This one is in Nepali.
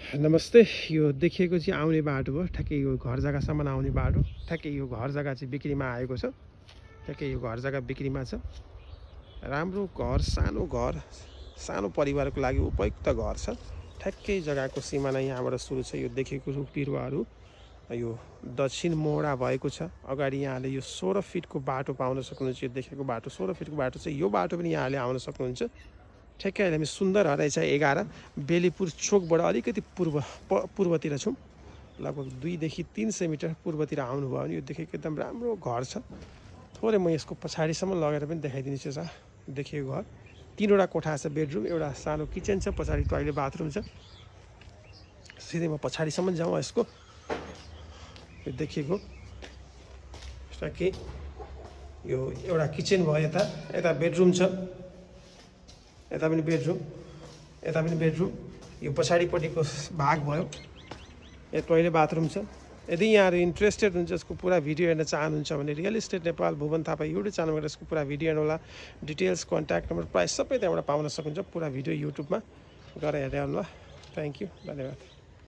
नमस्ते। यो देखिएको चाहिँ आउने बाटो हो। ठ्याक्कै यो घर जग्गासम्म आउने बाटो। ठ्याक्कै यो घर जग्गा चाहिँ बिक्रीमा आएको छ। ठ्याक्कै यो घर जग्गा बिक्रीमा छ। राम्रो घर, सानो परिवारको लागि उपयुक्त घर छ। ठ्याक्कै जग्गाको सिमाना यहाँबाट सुरु छ। यो देखेको रुख बिरुवाहरू यो दक्षिण मोडा भएको छ। अगाडि यहाँले यो 16 फिटको बाटो पाउन सक्नुहुन्छ। यो देखेको बाटो 16 फिटको बाटो छ। यो बाटो पनि यहाँले आउन सक्नुहुन्छ। ठ्याक्कै अहिले हामी सुन्दर हराइछ 11 बेलीपुर चोकबाट अलिकति पूर्वतिर छौँ। लगभग 2 देखि 300 मिटर पूर्वतिर आउनुभयो भने यो देखेको एकदम राम्रो घर छ। थोरै म यसको पछाडिसम्म लगेर पनि देखाइदिन्छु। देखिएको घर 3वटा कोठा छ, बेडरुम, एउटा सानो किचन छ, पछाडि टोयलेट बाथरुम छ। सिधै म पछाडिसम्म जाउँ यसको। यो देखिएको ठ्याक्कै यो एउटा किचन भयो। यता बेडरुम छ, यता पनि बेडरुम, यता पनि बेडरुम। यो पछाडिपट्टिको भाग भयो, यो टोयलेट बाथरुम छ। यदि यहाँहरू इन्ट्रेस्टेड हुन्छ यसको पुरा भिडियो हेर्न चाहनुहुन्छ भने real estate Nepal Bhuwan Thapa YouTube च्यानलबाट यसको पुरा भिडियो हेर्नुहोला। डिटेल्स, कन्ट्याक्ट नम्बर, प्राइस सबै त्यहाँबाट पाउन सक्नुहुन्छ। पुरा भिडियो युट्युबमा गएर हेर्दै आउनु ल। थ्याङ्क यू, धन्यवाद।